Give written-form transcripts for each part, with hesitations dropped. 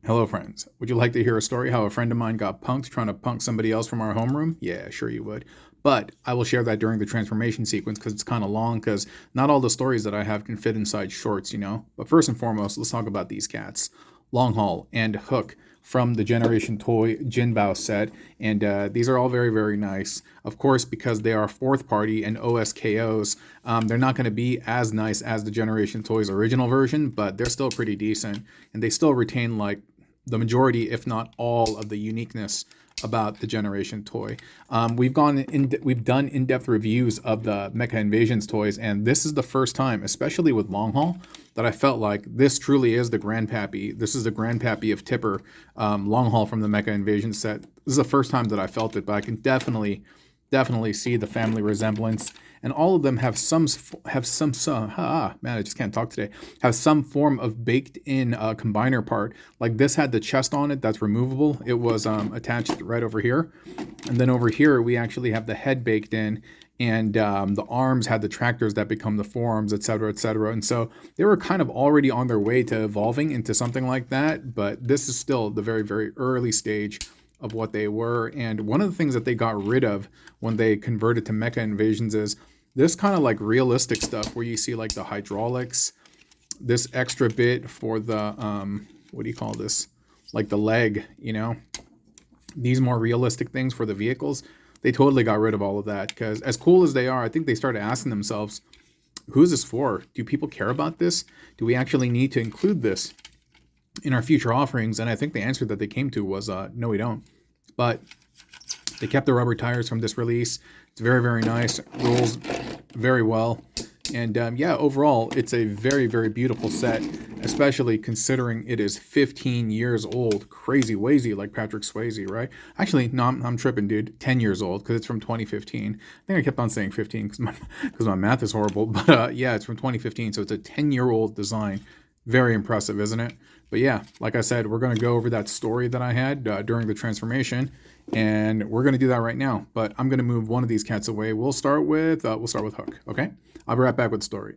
Hello, friends. Would you like to hear a story how a friend of mine got punked trying to punk somebody else from our homeroom? Yeah, sure you would. But I will share that during the transformation sequence because it's kind of long because not all the stories that I have can fit inside shorts. But first and foremost, let's talk about these cats. Long and Hook from the Generation Toy Jinbao set. And these are all very, very nice. Of course, because they are fourth party and OSKOs, they're not going to be as nice as the Generation Toys original version, but they're still pretty decent. And they still retain like the majority, if not all, of the uniqueness about the Generation toy. We've done in-depth reviews of the Mecha Invasions toys, and this is the first time, especially with Long Haul, that I felt like this truly is the grandpappy. This is the grandpappy of Tipper, Long Haul from the Mecha Invasions set. This is the first time that I felt it, but I can definitely see the family resemblance, and all of them have some man, I just can't talk today, have some form of baked in combiner part. Like this had the chest on it that's removable. It was attached right over here, and then over here we actually have the head baked in, and the arms had the tractors that become the forearms, etc., etc. And so they were kind of already on their way to evolving into something like that, but this is still the very, very early stage of what they were. And one of the things that they got rid of when they converted to Mecha Invasions is this kind of like realistic stuff where you see like the hydraulics, this extra bit for the what do you call this, like the leg, these more realistic things for the vehicles. They totally got rid of all of that because as cool as they are, I think they started asking themselves, who's this for? Do people care about this? Do we actually need to include this in our future offerings? And I think the answer that they came to was no, we don't. But they kept the rubber tires from this release. It's very, very nice. Rolls very well. And yeah, overall, it's a very, very beautiful set, especially considering it is 15 years old. Crazy wazy, like Patrick Swayze, right? Actually, no, I'm tripping, dude. 10 years old because it's from 2015. I think I kept on saying 15 because my math is horrible. But yeah, it's from 2015. So it's a 10-year-old design. Very impressive, isn't it? But yeah, like I said, we're going to go over that story that I had during the transformation, and we're going to do that right now. But I'm going to move one of these cats away. We'll start with Hook. Okay, I'll be right back with the story.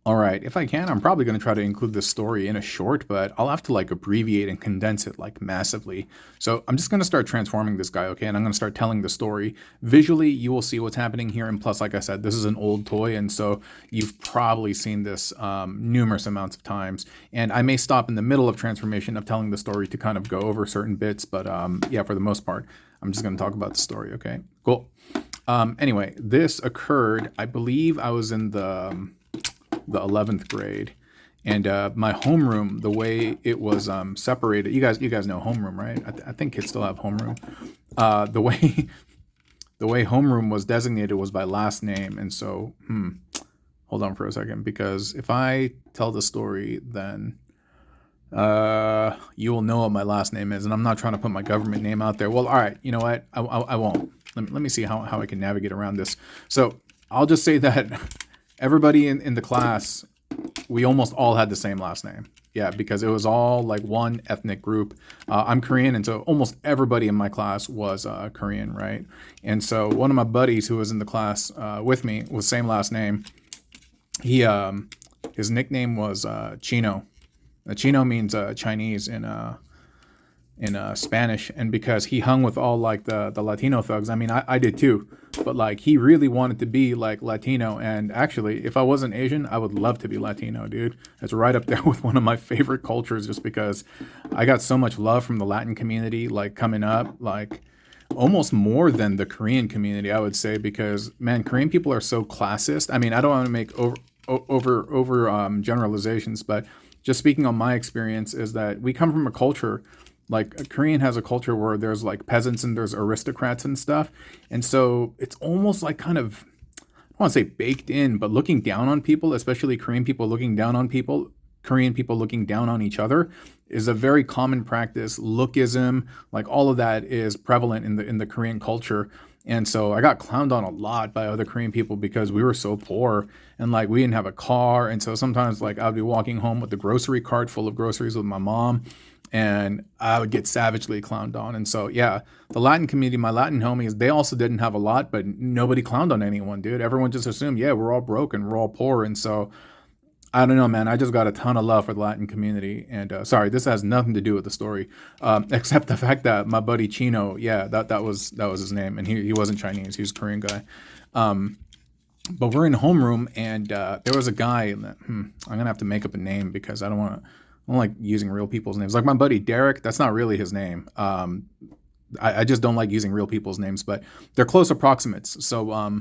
All right, if I can, I'm probably going to try to include this story in a short, but I'll have to like abbreviate and condense it like massively. So I'm just going to start transforming this guy, okay? And I'm going to start telling the story. Visually, you will see what's happening here. And plus, like I said, this is an old toy. And so you've probably seen this numerous amounts of times. And I may stop in the middle of transformation of telling the story to kind of go over certain bits. But yeah, for the most part, I'm just going to talk about the story, okay? Cool. Anyway, this occurred, I believe I was in the 11th grade, and my homeroom, the way it was separated, you guys know homeroom, right? I think kids still have homeroom. The way homeroom was designated was by last name. And so hold on for a second, because if I tell the story, then you will know what my last name is, and I'm not trying to put my government name out there. Well, all right, you know what, I won't. Let me see how I can navigate around this. So I'll just say that everybody in the class, we almost all had the same last name. Yeah, because it was all like one ethnic group. I'm Korean, and so almost everybody in my class was Korean, right? And so one of my buddies who was in the class with me with same last name, his nickname was Chino. Chino means Chinese in Spanish, and because he hung with all like the Latino thugs. I mean, I did too, but like he really wanted to be like Latino. And actually, if I wasn't Asian, I would love to be Latino, dude. It's right up there with one of my favorite cultures, just because I got so much love from the Latin community, like coming up, like almost more than the Korean community, I would say, because man, Korean people are so classist. I mean, I don't want to make over generalizations, but just speaking on my experience is that we come from a culture. Like Korean has a culture where there's like peasants and there's aristocrats and stuff. And so it's almost like kind of, I don't want to say baked in, but looking down on people, especially Korean people looking down on people, Korean people looking down on each other, is a very common practice. Lookism, like all of that is prevalent in the Korean culture. And so I got clowned on a lot by other Korean people because we were so poor and like we didn't have a car. And so sometimes like I'd be walking home with the grocery cart full of groceries with my mom, and I would get savagely clowned on. And so, yeah, the Latin community, my Latin homies, they also didn't have a lot, but nobody clowned on anyone, dude. Everyone just assumed, yeah, we're all broke and we're all poor. And so I don't know, man. I just got a ton of love for the Latin community, and sorry, this has nothing to do with the story, except the fact that my buddy Chino, yeah, that was his name, and he wasn't Chinese, he was a Korean guy. Um, but we're in homeroom, and there was a guy. I'm gonna have to make up a name because I don't like using real people's names. Like my buddy Derek, that's not really his name. I just don't like using real people's names, but they're close approximates. So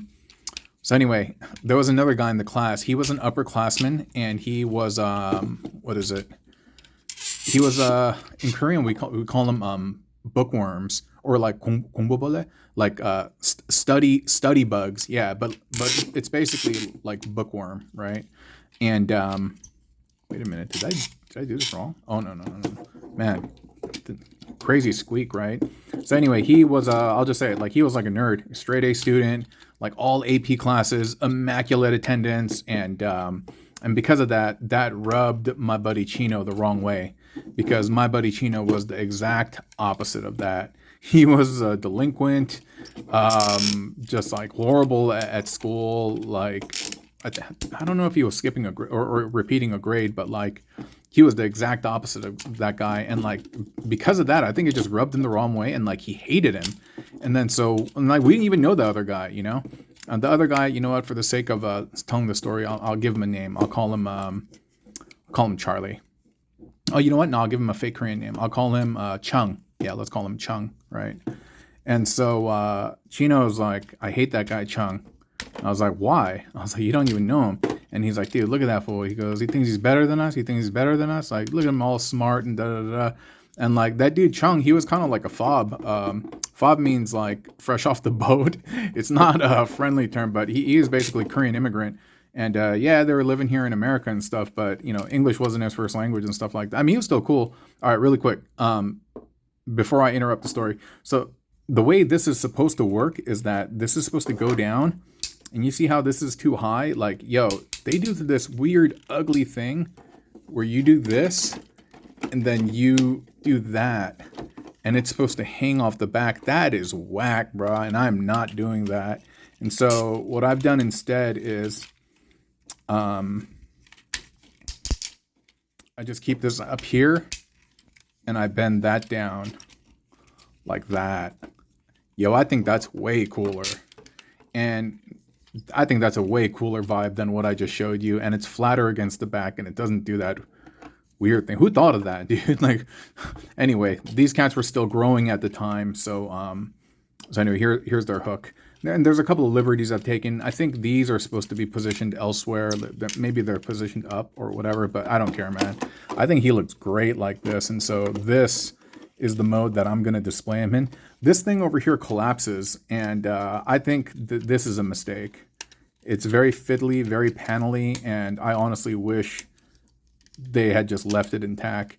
anyway, there was another guy in the class. He was an upperclassman, and he was what is it? He was in Korean we call them bookworms, or like 공부벌레, like study bugs. Yeah, but it's basically like bookworm, right? And wait a minute, did I do this wrong? Oh no, man. Crazy squeak, right? So anyway, he was I'll just say it, like he was like a nerd, straight A student, like all AP classes, immaculate attendance, and because of that rubbed my buddy Chino the wrong way, because my buddy Chino was the exact opposite of that. He was a delinquent, just like horrible at school. Like I don't know if he was skipping or repeating a grade, but like he was the exact opposite of that guy, and like because of that, I think it just rubbed him the wrong way, and like he hated him. And then like we didn't even know the other guy, you know. The other guy, you know what? For the sake of telling the story, I'll give him a name. I'll call him Charlie. Oh, you know what? No, I'll give him a fake Korean name. I'll call him Chung. Yeah, let's call him Chung, right? And so Chino's like, I hate that guy Chung. I was like, why? I was like, you don't even know him. And he's like, dude, look at that fool. He goes, he thinks he's better than us. He thinks he's better than us. Like, look at him all smart and da-da-da. And like that dude Chung, he was kind of like a fob. Fob means like fresh off the boat. It's not a friendly term, but he is basically Korean immigrant. And yeah, they were living here in America and stuff, but you know, English wasn't his first language and stuff like that. I mean, he was still cool. All right, really quick, before I interrupt the story. So the way this is supposed to work is that this is supposed to go down, and you see how this is too high? Like, yo, they do this weird, ugly thing where you do this, and then you do that, and it's supposed to hang off the back. That is whack, bro, and I'm not doing that. And so what I've done instead is I just keep this up here, and I bend that down like that. Yo, I think that's way cooler. And I think that's a way cooler vibe than what I just showed you. And it's flatter against the back, and it doesn't do that weird thing. Who thought of that, dude? Like, anyway, these cats were still growing at the time. So anyway, here's their hook. And there's a couple of liberties I've taken. I think these are supposed to be positioned elsewhere. Maybe they're positioned up or whatever, but I don't care, man. I think he looks great like this. And so this is the mode that I'm going to display him in. This thing over here collapses, and I think this is a mistake. It's very fiddly, very panely, and I honestly wish they had just left it intact.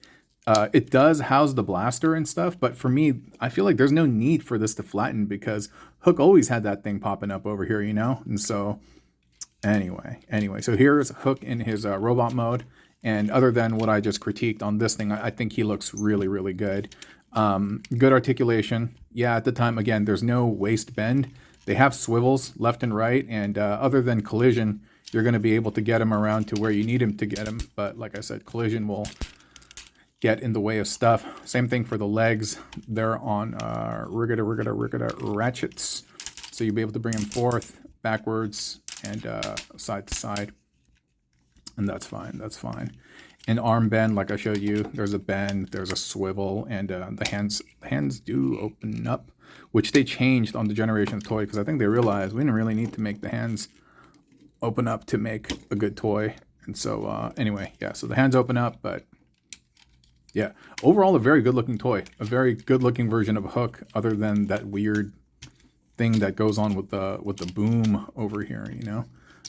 It does house the blaster and stuff, but for me, I feel like there's no need for this to flatten because Hook always had that thing popping up over here, you know? And so anyway, so here's Hook in his robot mode. And other than what I just critiqued on this thing, I think he looks really, really good. Good articulation. Yeah, at the time, again, there's no waist bend. They have swivels left and right, and other than collision, you're going to be able to get him around to where you need him to get him. But like I said, collision will get in the way of stuff. Same thing for the legs. They're on rigata ratchets. So you'll be able to bring them forth, backwards, and side to side. And that's fine. And arm bend, like I showed you, there's a bend, there's a swivel, and the hands do open up, which they changed on the Generation toy because I think they realized we didn't really need to make the hands open up to make a good toy. And so anyway, yeah, so the hands open up, but yeah, overall a very good looking toy, a very good looking version of a Hook, other than that weird thing that goes on with the boom over here, you know.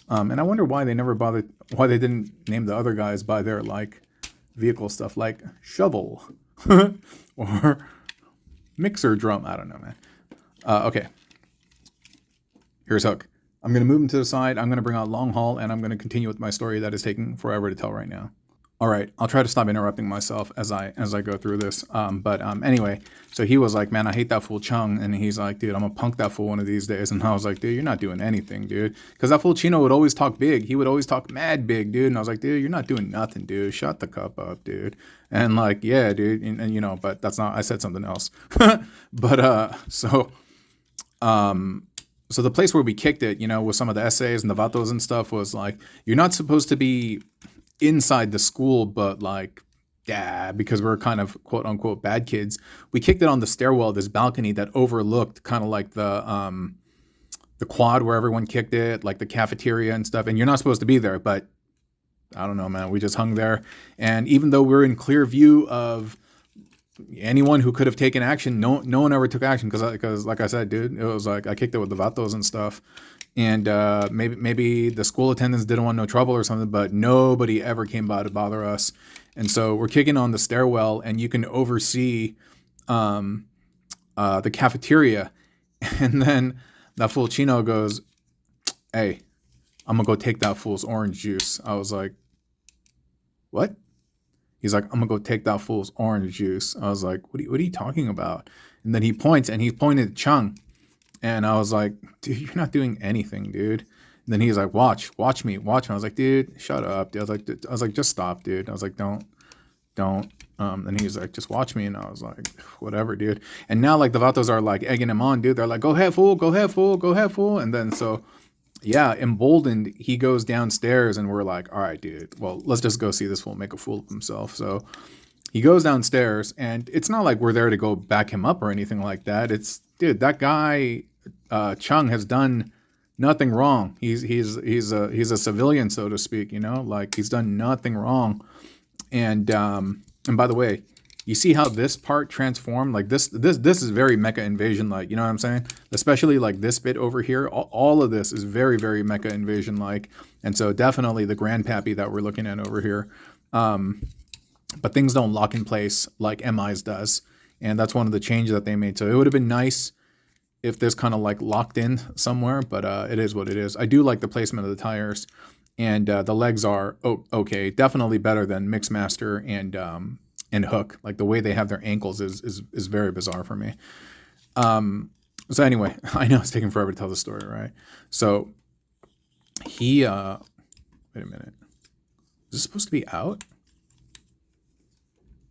And I wonder why they didn't name the other guys by their like vehicle stuff, like shovel or mixer drum. I don't know, man. Okay, here's Hook. I'm going to move him to the side. I'm going to bring out long haul, and I'm going to continue with my story that is taking forever to tell right now. All right, I'll try to stop interrupting myself as I go through this. But anyway, so he was like, "Man, I hate that fool Chung," and he's like, "Dude, I'm gonna punk that fool one of these days." And I was like, "Dude, you're not doing anything, dude," because that fool Chino would always talk big. He would always talk mad big, dude. And I was like, "Dude, you're not doing nothing, dude. Shut the cup up, dude." And like, yeah, dude, and you know, but that's not. I said something else. But so the place where we kicked it, you know, with some of the essays and the vatos and stuff, was like, you're not supposed to be inside the school, but like, yeah, because we're kind of quote unquote bad kids. We kicked it on the stairwell, this balcony that overlooked kind of like the quad where everyone kicked it, like the cafeteria and stuff. And you're not supposed to be there, but I don't know, man. We just hung there, and even though we're in clear view of anyone who could have taken action, no one ever took action because like I said, dude, it was like I kicked it with the vatos and stuff. And maybe the school attendants didn't want no trouble or something, but nobody ever came by to bother us. And so we're kicking on the stairwell, and you can oversee the cafeteria. And then that fool Chino goes, "Hey, I'm gonna go take that fool's orange juice." I was like, "What?" He's like, "I'm gonna go take that fool's orange juice." I was like, what are you talking about?" And then he points, and he pointed at Chung. And I was like, "Dude, you're not doing anything, dude." And then he's like, watch me. I was like, "Dude, shut up, dude." I was like, "Just stop, dude." I was like, don't. And he's like, "Just watch me." And I was like, "Whatever, dude." And now like the vatos are like egging him on, dude. They're like, "Go ahead, fool. Go ahead, fool. Go ahead, fool." And then so, yeah, emboldened, he goes downstairs, and we're like, "All right, dude. Well, let's just go see this fool make a fool of himself." So he goes downstairs, and it's not like we're there to go back him up or anything like that. It's, dude, that guy Chung has done nothing wrong. He's a civilian, so to speak. You know, like he's done nothing wrong. And by the way, you see how this part transformed? Like this is very Mecha Invasion like. You know what I'm saying? Especially like this bit over here. All of this is very very Mecha Invasion like. And so definitely the grandpappy that we're looking at over here. But things don't lock in place like MI's does. And that's one of the changes that they made. So it would have been nice if this kind of like locked in somewhere, but it is what it is. I do like the placement of the tires, and the legs are okay. Definitely better than Mixmaster and Hook. Like the way they have their ankles is very bizarre for me. So anyway, I know it's taking forever to tell the story, right? So he, wait a minute. Is this supposed to be out?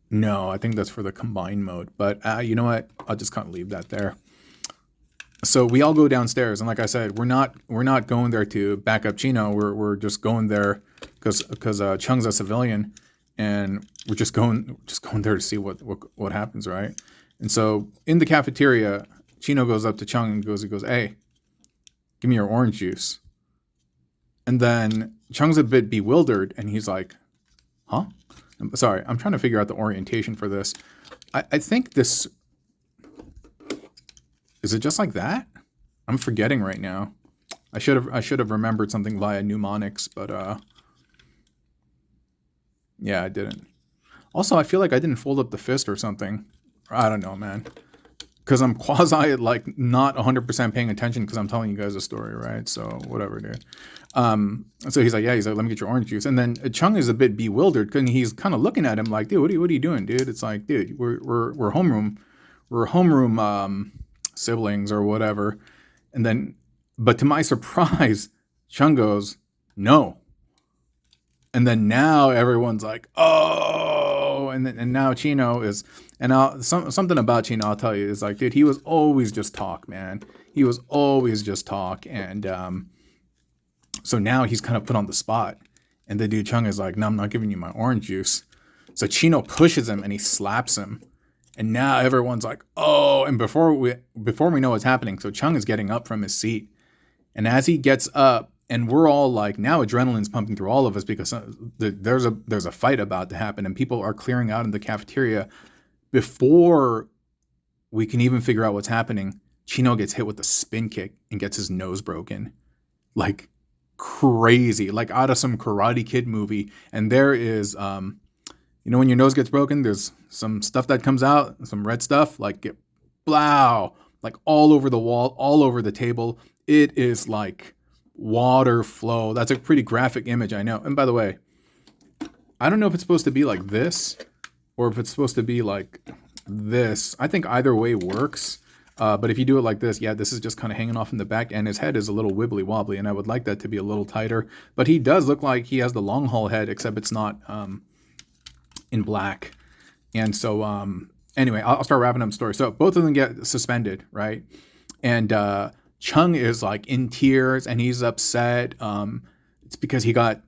No, I think that's for the combined mode, but you know what? I'll just kind of leave that there. So we all go downstairs, and like I said, we're not going there to back up Chino. We're just going there because Chung's a civilian, and we're just going there to see what happens, right? And so in the cafeteria, Chino goes up to Chung and he goes, "Hey, give me your orange juice." And then Chung's a bit bewildered, and he's like, "Huh?" Sorry, I'm trying to figure out the orientation for this. I think this... Is it just like that? I'm forgetting right now. I should have remembered something via mnemonics, but yeah, I didn't. Also, I feel like I didn't fold up the fist or something. I don't know, man. Because I'm quasi like not 100% paying attention because I'm telling you guys a story, right? So whatever, dude. So he's like, "Let me get your orange juice." And then Chung is a bit bewildered because he's kind of looking at him like, "Dude, what are you doing, dude?" It's like, "Dude, we're homeroom siblings or whatever." And then, but to my surprise, Chung goes, "No." And then now everyone's like, "Oh," and now Chino is, and now something about Chino I'll tell you is like, dude, he was always just talk, man. He was always just talk, and so now he's kind of put on the spot, and the dude Chung is like, "No, I'm not giving you my orange juice." So Chino pushes him and he slaps him. And now everyone's like, "Oh!" And before we know what's happening, so Chung is getting up from his seat, and as he gets up, and we're all like, now adrenaline's pumping through all of us because there's a fight about to happen, and people are clearing out in the cafeteria. Before we can even figure out what's happening, Chino gets hit with a spin kick and gets his nose broken, like crazy, like out of some Karate Kid movie. And there is, you know, when your nose gets broken, there's some stuff that comes out, some red stuff, like blow, like all over the wall, all over the table. It is like water flow. That's a pretty graphic image, I know. And by the way, I don't know if it's supposed to be like this or if it's supposed to be like this. I think either way works. But if you do it like this, yeah, this is just kind of hanging off in the back, and his head is a little wibbly wobbly, and I would like that to be a little tighter. But he does look like he has the long haul head, except it's not in black. And so anyway, I'll start wrapping up the story. So both of them get suspended, right? And Chung is like in tears, and he's upset. It's because he got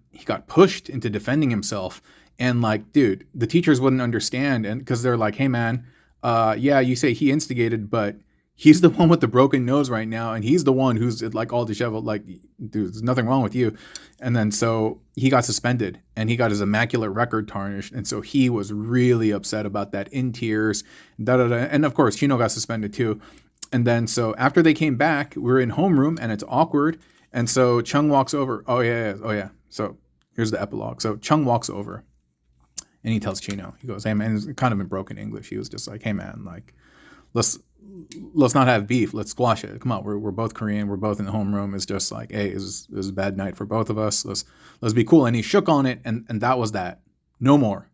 pushed into defending himself. And like, dude, the teachers wouldn't understand, and because they're like, hey man, yeah, you say he instigated, but he's the one with the broken nose right now, and he's the one who's like all disheveled. Like, dude, there's nothing wrong with you. And then so he got suspended, and he got his immaculate record tarnished, and so he was really upset about that, in tears. And of course, Chino got suspended too. And then so after they came back, we're in homeroom, and it's awkward. And so Chung walks over. Oh yeah. So here's the epilogue. So Chung walks over, and he tells Chino, he goes, hey man, it's kind of in broken English. He was just like, hey man, like, let's not have beef. Let's squash it. Come on, we're both Korean. We're both in the homeroom. It's just like, hey, it was a bad night for both of us. Let's be cool. And he shook on it, and that was that. No more,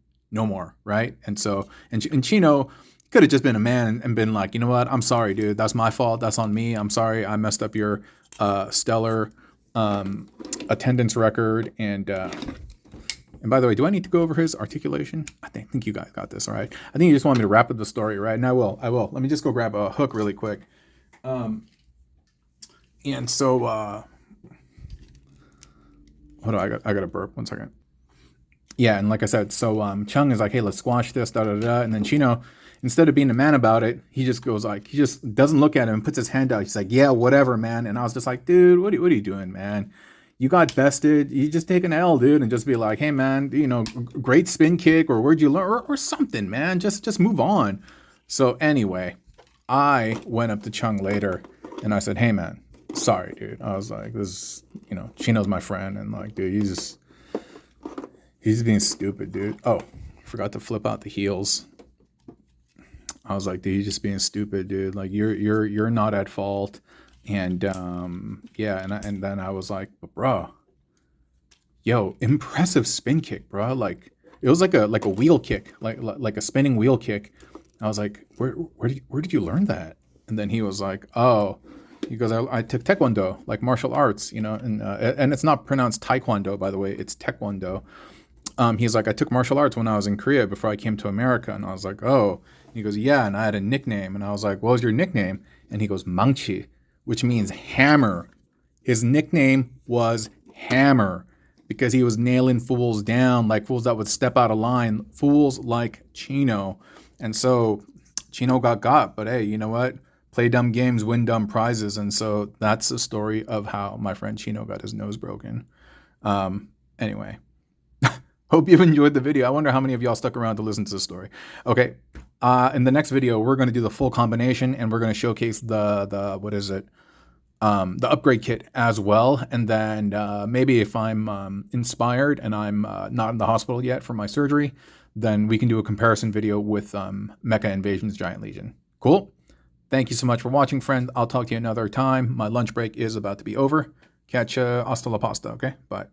right? And so and Chino could have just been a man and been like, you know what? I'm sorry, dude. That's my fault. That's on me. I'm sorry. I messed up your stellar attendance record. And by the way, do I need to go over his articulation? I think you guys got this, all right? I think you just want me to wrap up the story, right? And I will. Let me just go grab a hook really quick. And so, hold on, I got a burp. 1 second. Yeah, and like I said, so Chung is like, hey, let's squash this, and then Chino, instead of being a man about it, he just goes like, he just doesn't look at him and puts his hand out. He's like, yeah, whatever, man. And I was just like, dude, what are you doing, man? You got bested. You just take an L, dude, and just be like, hey, man, you know, great spin kick, or where'd you learn, or something, man. Just move on. So anyway, I went up to Chung later, and I said, hey, man, sorry, dude. I was like, this, you know, Chino's my friend, and like, dude, he's being stupid, dude. Oh, forgot to flip out the heels. I was like, dude, he's just being stupid, dude. Like, you're not at fault. And yeah, and then I was like, bro, yo, impressive spin kick, bro. Like, it was like a wheel kick, like a spinning wheel kick. I was like, where did you learn that? And then he was like, oh, he goes, I took Taekwondo, like martial arts, you know, and it's not pronounced Taekwondo, by the way, it's Taekwondo. He's like, I took martial arts when I was in Korea before I came to America. And I was like, oh. He goes, yeah, and I had a nickname. And I was like, what was your nickname? And he goes, Mangchi, which means hammer. His nickname was Hammer because he was nailing fools down, like fools that would step out of line, fools like Chino. And so Chino got, but hey, you know what? Play dumb games, win dumb prizes. And so that's the story of how my friend Chino got his nose broken. Anyway, hope you've enjoyed the video. I wonder how many of y'all stuck around to listen to the story. Okay. In the next video, we're going to do the full combination, and we're going to showcase the what is it? The upgrade kit as well. And then maybe if I'm inspired and I'm not in the hospital yet for my surgery, then we can do a comparison video with Mecha Invasion's Giant Legion. Cool. Thank you so much for watching, friend. I'll talk to you another time. My lunch break is about to be over. Catch hasta la pasta, okay? Bye.